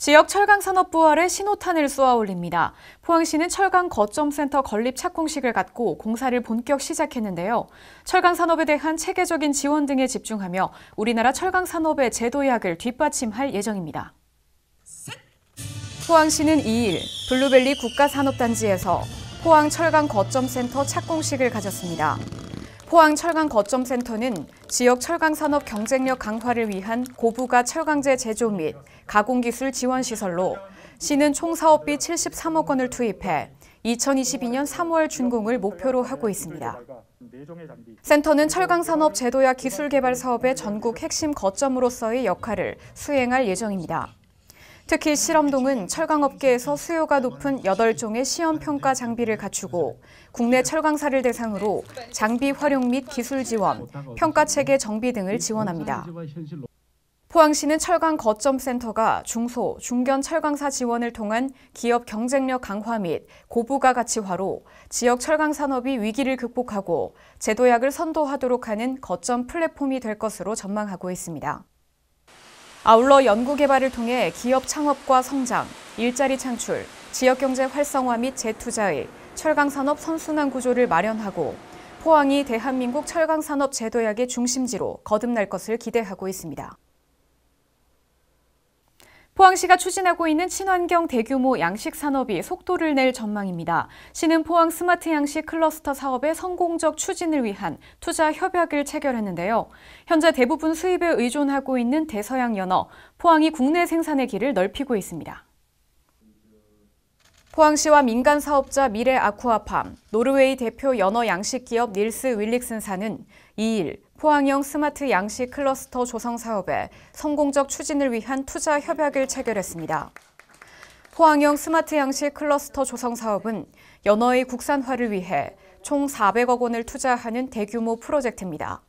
지역 철강산업 부활에 신호탄을 쏘아 올립니다. 포항시는 철강 거점센터 건립 착공식을 갖고 공사를 본격 시작했는데요. 철강산업에 대한 체계적인 지원 등에 집중하며 우리나라 철강산업의 제도약을 뒷받침할 예정입니다. 포항시는 2일 블루밸리 국가산업단지에서 포항 철강 거점센터 착공식을 가졌습니다. 포항 철강 거점센터는 지역 철강산업 경쟁력 강화를 위한 고부가 철강제 제조 및 가공기술 지원 시설로 시는 총 사업비 73억 원을 투입해 2022년 3월 준공을 목표로 하고 있습니다. 센터는 철강산업 제도약 기술 개발 사업의 전국 핵심 거점으로서의 역할을 수행할 예정입니다. 특히 실험동은 철강업계에서 수요가 높은 8종의 시험평가 장비를 갖추고 국내 철강사를 대상으로 장비 활용 및 기술 지원, 평가체계 정비 등을 지원합니다. 포항시는 철강 거점센터가 중소, 중견 철강사 지원을 통한 기업 경쟁력 강화 및 고부가 가치화로 지역 철강산업이 위기를 극복하고 제도약을 선도하도록 하는 거점 플랫폼이 될 것으로 전망하고 있습니다. 아울러 연구개발을 통해 기업 창업과 성장, 일자리 창출, 지역경제 활성화 및 재투자의 철강산업 선순환 구조를 마련하고 포항이 대한민국 철강산업 제도약의 중심지로 거듭날 것을 기대하고 있습니다. 포항시가 추진하고 있는 친환경 대규모 양식 산업이 속도를 낼 전망입니다. 시는 포항 스마트 양식 클러스터 사업의 성공적 추진을 위한 투자 협약을 체결했는데요. 현재 대부분 수입에 의존하고 있는 대서양 연어, 포항이 국내 생산의 길을 넓히고 있습니다. 포항시와 민간 사업자 미래 아쿠아팜, 노르웨이 대표 연어 양식 기업 닐스 윌릭슨사는 2일 포항형 스마트 양식 클러스터 조성 사업의 성공적 추진을 위한 투자 협약을 체결했습니다. 포항형 스마트 양식 클러스터 조성 사업은 연어의 국산화를 위해 총 400억 원을 투자하는 대규모 프로젝트입니다.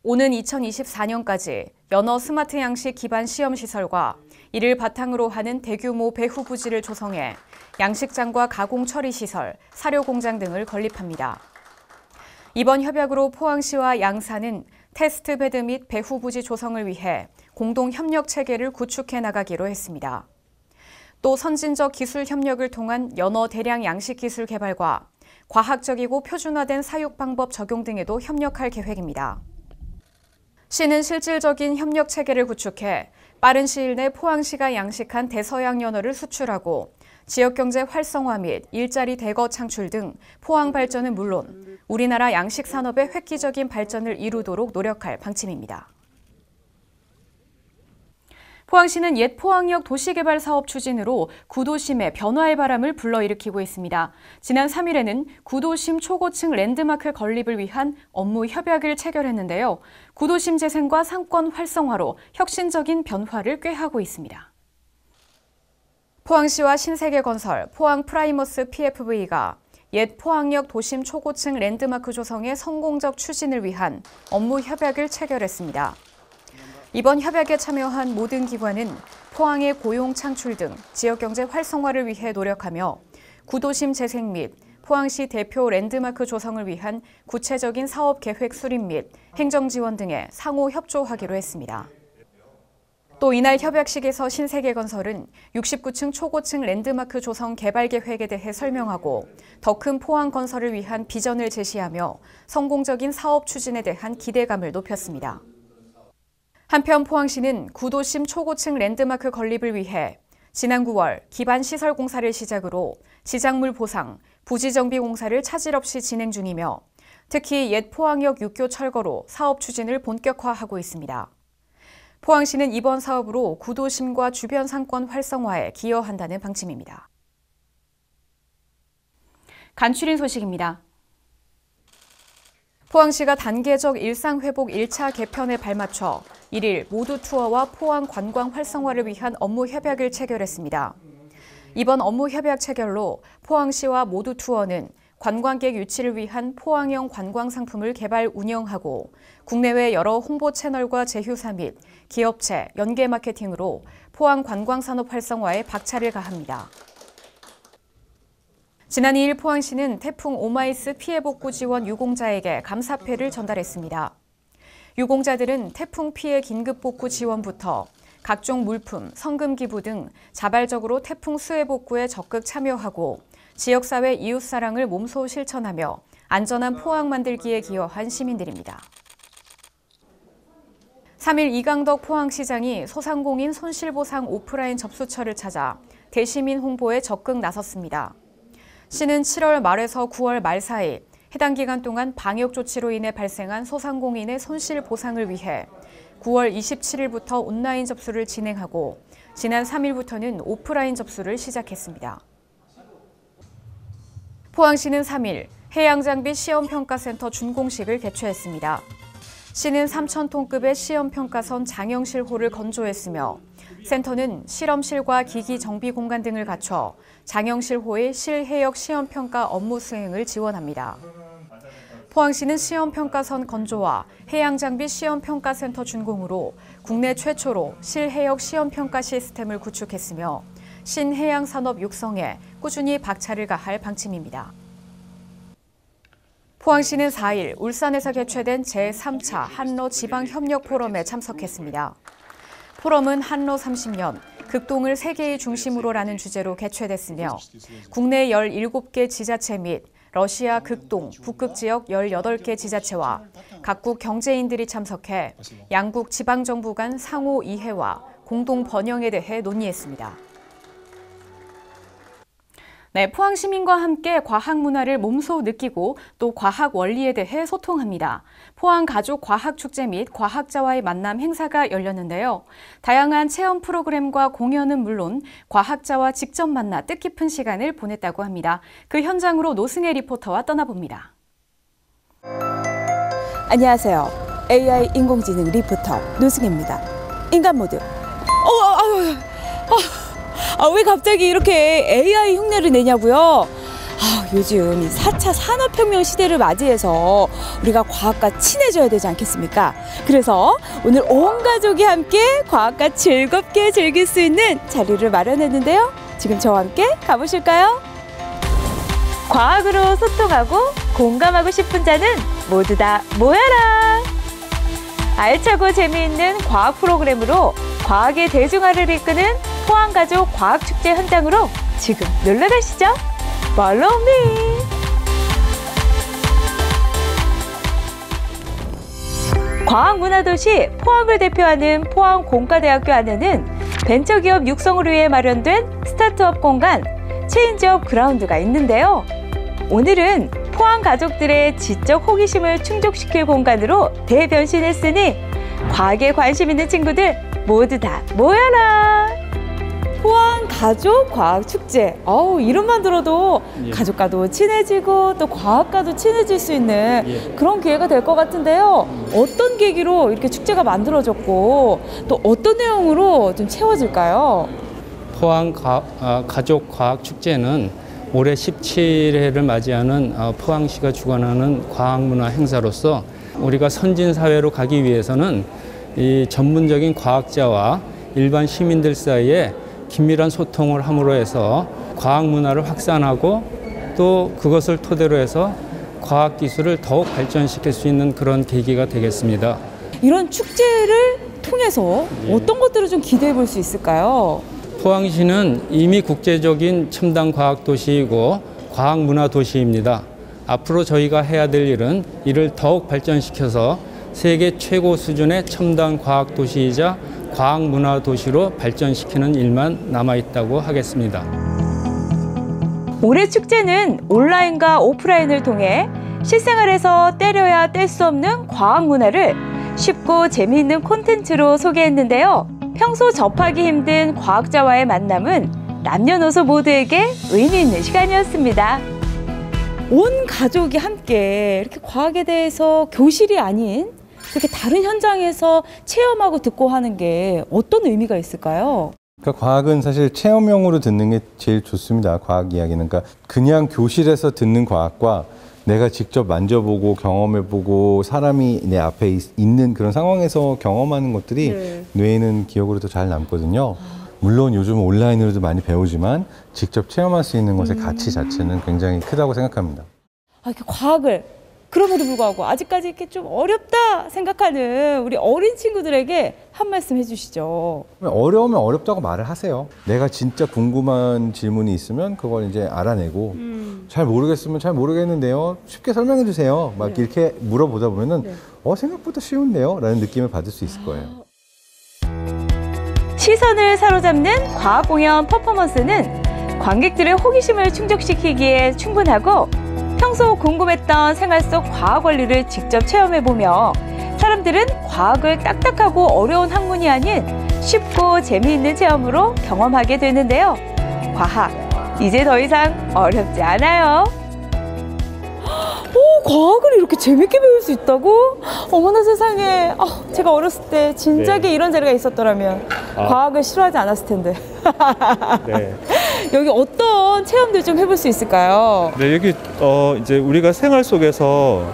오는 2024년까지 연어 스마트 양식 기반 시험시설과 이를 바탕으로 하는 대규모 배후 부지를 조성해 양식장과 가공 처리 시설, 사료 공장 등을 건립합니다. 이번 협약으로 포항시와 양사는 테스트 베드 및 배후 부지 조성을 위해 공동 협력 체계를 구축해 나가기로 했습니다. 또 선진적 기술 협력을 통한 연어 대량 양식 기술 개발과 과학적이고 표준화된 사육 방법 적용 등에도 협력할 계획입니다. 시는 실질적인 협력 체계를 구축해 빠른 시일 내 포항시가 양식한 대서양 연어를 수출하고 지역경제 활성화 및 일자리 대거 창출 등 포항 발전은 물론 우리나라 양식 산업의 획기적인 발전을 이루도록 노력할 방침입니다. 포항시는 옛 포항역 도시개발 사업 추진으로 구도심의 변화의 바람을 불러일으키고 있습니다. 지난 3일에는 구도심 초고층 랜드마크 건립을 위한 업무 협약을 체결했는데요. 구도심 재생과 상권 활성화로 혁신적인 변화를 꾀하고 있습니다. 포항시와 신세계건설, 포항프라이머스 PFV가 옛 포항역 도심 초고층 랜드마크 조성의 성공적 추진을 위한 업무 협약을 체결했습니다. 이번 협약에 참여한 모든 기관은 포항의 고용 창출 등 지역경제 활성화를 위해 노력하며 구도심 재생 및 포항시 대표 랜드마크 조성을 위한 구체적인 사업 계획 수립 및 행정 지원 등에 상호 협조하기로 했습니다. 또 이날 협약식에서 신세계건설은 69층 초고층 랜드마크 조성 개발 계획에 대해 설명하고 더 큰 포항 건설을 위한 비전을 제시하며 성공적인 사업 추진에 대한 기대감을 높였습니다. 한편 포항시는 구도심 초고층 랜드마크 건립을 위해 지난 9월 기반 시설 공사를 시작으로 지작물 보상, 부지 정비 공사를 차질 없이 진행 중이며 특히 옛 포항역 6교 철거로 사업 추진을 본격화하고 있습니다. 포항시는 이번 사업으로 구도심과 주변 상권 활성화에 기여한다는 방침입니다. 간추린 소식입니다. 포항시가 단계적 일상회복 1차 개편에 발맞춰 1일 모두 투어와 포항 관광 활성화를 위한 업무 협약을 체결했습니다. 이번 업무 협약 체결로 포항시와 모두 투어는 관광객 유치를 위한 포항형 관광 상품을 개발 운영하고 국내외 여러 홍보 채널과 제휴사 및 기업체, 연계 마케팅으로 포항 관광산업 활성화에 박차를 가합니다. 지난 2일 포항시는 태풍 오마이스 피해 복구 지원 유공자에게 감사패를 전달했습니다. 유공자들은 태풍 피해 긴급 복구 지원부터 각종 물품, 성금 기부 등 자발적으로 태풍 수해 복구에 적극 참여하고 지역사회 이웃사랑을 몸소 실천하며 안전한 포항 만들기에 기여한 시민들입니다. 3일 이강덕 포항시장이 소상공인 손실보상 오프라인 접수처를 찾아 대시민 홍보에 적극 나섰습니다. 시는 7월 말에서 9월 말 사이 해당 기간 동안 방역 조치로 인해 발생한 소상공인의 손실 보상을 위해 9월 27일부터 온라인 접수를 진행하고 지난 3일부터는 오프라인 접수를 시작했습니다. 포항시는 3일 해양장비 시험평가센터 준공식을 개최했습니다. 시는 3,000톤급의 시험평가선 장영실호를 건조했으며 센터는 실험실과 기기 정비 공간 등을 갖춰 장영실호의 실해역 시험평가 업무 수행을 지원합니다. 포항시는 시험평가선 건조와 해양장비 시험평가센터 준공으로 국내 최초로 실해역 시험평가 시스템을 구축했으며 신해양산업 육성에 꾸준히 박차를 가할 방침입니다. 포항시는 4일 울산에서 개최된 제3차 한러 지방협력 포럼에 참석했습니다. 포럼은 한러 30년, 극동을 세계의 중심으로라는 주제로 개최됐으며 국내 17개 지자체 및 러시아 극동, 북극 지역 18개 지자체와 각국 경제인들이 참석해 양국 지방정부 간 상호 이해와 공동 번영에 대해 논의했습니다. 네, 포항 시민과 함께 과학 문화를 몸소 느끼고 또 과학 원리에 대해 소통합니다. 포항 가족 과학 축제 및 과학자와의 만남 행사가 열렸는데요. 다양한 체험 프로그램과 공연은 물론 과학자와 직접 만나 뜻깊은 시간을 보냈다고 합니다. 그 현장으로 노승혜 리포터와 떠나봅니다. 안녕하세요. AI 인공지능 리포터 노승혜입니다. 인간 모드. 왜 갑자기 이렇게 AI 흉내를 내냐고요? 요즘 이 4차 산업혁명 시대를 맞이해서 우리가 과학과 친해져야 되지 않겠습니까? 그래서 오늘 온 가족이 함께 과학과 즐겁게 즐길 수 있는 자리를 마련했는데요. 지금 저와 함께 가보실까요? 과학으로 소통하고 공감하고 싶은 자는 모두 다 모여라! 알차고 재미있는 과학 프로그램으로 과학의 대중화를 이끄는 포항가족 과학축제 현장으로 지금 놀러 가시죠. Follow me! 과학문화도시 포항을 대표하는 포항공과대학교 안에는 벤처기업 육성을 위해 마련된 스타트업 공간 체인지업 그라운드가 있는데요. 오늘은 포항 가족들의 지적 호기심을 충족시킬 공간으로 대변신했으니 과학에 관심 있는 친구들 모두 다 모여라! 포항 가족 과학 축제. 이름만 들어도 가족과도 친해지고 또 과학과도 친해질 수 있는 그런 기회가 될 것 같은데요. 어떤 계기로 이렇게 축제가 만들어졌고 또 어떤 내용으로 좀 채워질까요? 포항 가족 과학 축제는 올해 17회를 맞이하는 포항시가 주관하는 과학문화 행사로서 우리가 선진 사회로 가기 위해서는 이 전문적인 과학자와 일반 시민들 사이에 긴밀한 소통을 함으로 해서 과학 문화를 확산하고 또 그것을 토대로 해서 과학 기술을 더욱 발전시킬 수 있는 그런 계기가 되겠습니다. 이런 축제를 통해서 어떤 것들을 좀 기대해 볼 수 있을까요? 포항시는 이미 국제적인 첨단 과학 도시이고 과학 문화 도시입니다. 앞으로 저희가 해야 될 일은 이를 더욱 발전시켜서 세계 최고 수준의 첨단 과학 도시이자 과학 문화 도시로 발전시키는 일만 남아있다고 하겠습니다. 올해 축제는 온라인과 오프라인을 통해 실생활에서 떼려야 뗄 수 없는 과학 문화를 쉽고 재미있는 콘텐츠로 소개했는데요. 평소 접하기 힘든 과학자와의 만남은 남녀노소 모두에게 의미 있는 시간이었습니다. 온 가족이 함께 이렇게 과학에 대해서 교실이 아닌 그렇게 다른 현장에서 체험하고 듣고 하는 게 어떤 의미가 있을까요? 그러니까 과학은 사실 체험형으로 듣는 게 제일 좋습니다. 과학 이야기는. 그러니까 그냥 교실에서 듣는 과학과 내가 직접 만져보고 경험해보고 사람이 내 앞에 있는 그런 상황에서 경험하는 것들이 뇌에는 기억으로 더 잘 남거든요. 물론 요즘 온라인으로도 많이 배우지만 직접 체험할 수 있는 것의 가치 자체는 굉장히 크다고 생각합니다. 이렇게 과학을 그럼에도 불구하고 아직까지 이렇게 좀 어렵다 생각하는 우리 어린 친구들에게 한 말씀 해주시죠. 어려우면 어렵다고 말을 하세요. 내가 진짜 궁금한 질문이 있으면 그걸 이제 알아내고 잘 모르겠으면 잘 모르겠는데요. 쉽게 설명해 주세요. 막 이렇게 물어보다 보면은 생각보다 쉬운데요? 라는 느낌을 받을 수 있을 거예요. 시선을 사로잡는 과학 공연 퍼포먼스는 관객들의 호기심을 충족시키기에 충분하고 평소 궁금했던 생활 속 과학 원리를 직접 체험해보며 사람들은 과학을 딱딱하고 어려운 학문이 아닌 쉽고 재미있는 체험으로 경험하게 되는데요. 과학, 이제 더 이상 어렵지 않아요. 과학을 이렇게 재밌게 배울 수 있다고? 어머나 세상에. 제가 어렸을 때 진작에 이런 자리가 있었더라면 과학을 싫어하지 않았을 텐데. 네. 여기 어떤 체험들 좀 해볼 수 있을까요? 네, 여기 이제 우리가 생활 속에서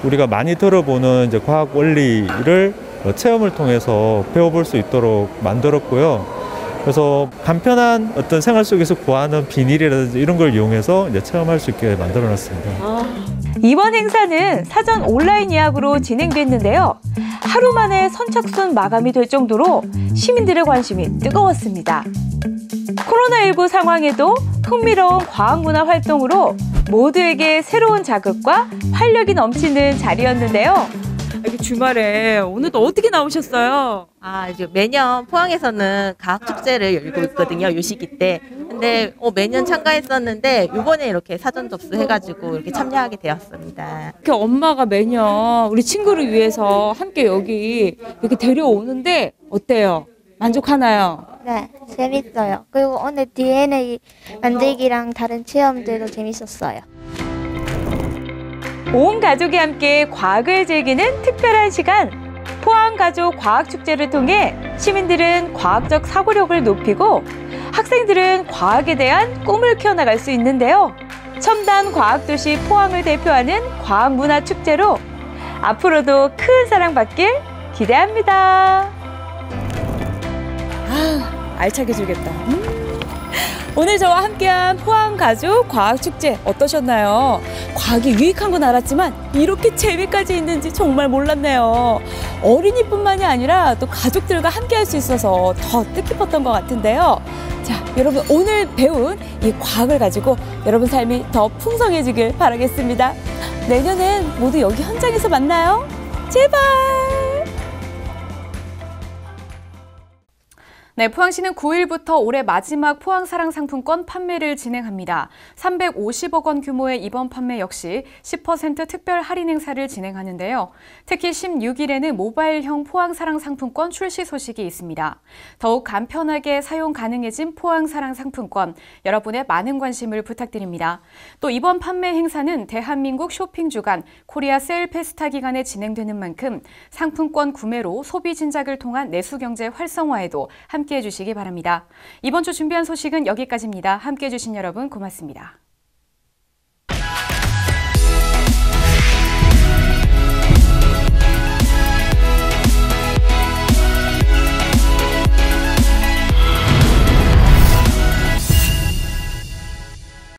우리가 많이 들어보는 이제 과학 원리를 체험을 통해서 배워볼 수 있도록 만들었고요. 그래서 간편한 어떤 생활 속에서 구하는 비닐이라든지 이런 걸 이용해서 이제 체험할 수 있게 만들어놨습니다. 이번 행사는 사전 온라인 예약으로 진행됐는데요. 하루 만에 선착순 마감이 될 정도로 시민들의 관심이 뜨거웠습니다. 코로나19 상황에도 흥미로운 과학문화 활동으로 모두에게 새로운 자극과 활력이 넘치는 자리였는데요. 이렇게 주말에 오늘도 어떻게 나오셨어요? 이제 매년 포항에서는 과학축제를 열고 있거든요, 요 시기 때. 근데 매년 참가했었는데 이번에 이렇게 사전 접수해가지고 이렇게 참여하게 되었습니다. 이렇게 엄마가 매년 우리 친구를 위해서 함께 여기 이렇게 데려오는데 어때요? 만족하나요? 네, 재밌어요. 그리고 오늘 DNA 만들기랑 다른 체험들도 재밌었어요. 온 가족이 함께 과학을 즐기는 특별한 시간. 포항가족 과학축제를 통해 시민들은 과학적 사고력을 높이고 학생들은 과학에 대한 꿈을 키워나갈 수 있는데요. 첨단 과학도시 포항을 대표하는 과학문화축제로 앞으로도 큰 사랑받길 기대합니다. 알차게 즐겼다. 오늘 저와 함께한 포항가족 과학축제 어떠셨나요? 과학이 유익한 건 알았지만 이렇게 재미까지 있는지 정말 몰랐네요. 어린이뿐만이 아니라 또 가족들과 함께할 수 있어서 더 뜻깊었던 것 같은데요. 자, 여러분 오늘 배운 이 과학을 가지고 여러분 삶이 더 풍성해지길 바라겠습니다. 내년엔 모두 여기 현장에서 만나요. 제발! 네, 포항시는 9일부터 올해 마지막 포항사랑 상품권 판매를 진행합니다. 350억 원 규모의 이번 판매 역시 10% 특별 할인 행사를 진행하는데요. 특히 16일에는 모바일형 포항사랑 상품권 출시 소식이 있습니다. 더욱 간편하게 사용 가능해진 포항사랑 상품권, 여러분의 많은 관심을 부탁드립니다. 또 이번 판매 행사는 대한민국 쇼핑 주간 코리아 세일 페스타 기간에 진행되는 만큼 상품권 구매로 소비 진작을 통한 내수 경제 활성화에도 함께해 주시기 바랍니다. 이번 주 준비한 소식은 여기까지입니다. 함께해 주신 여러분 고맙습니다.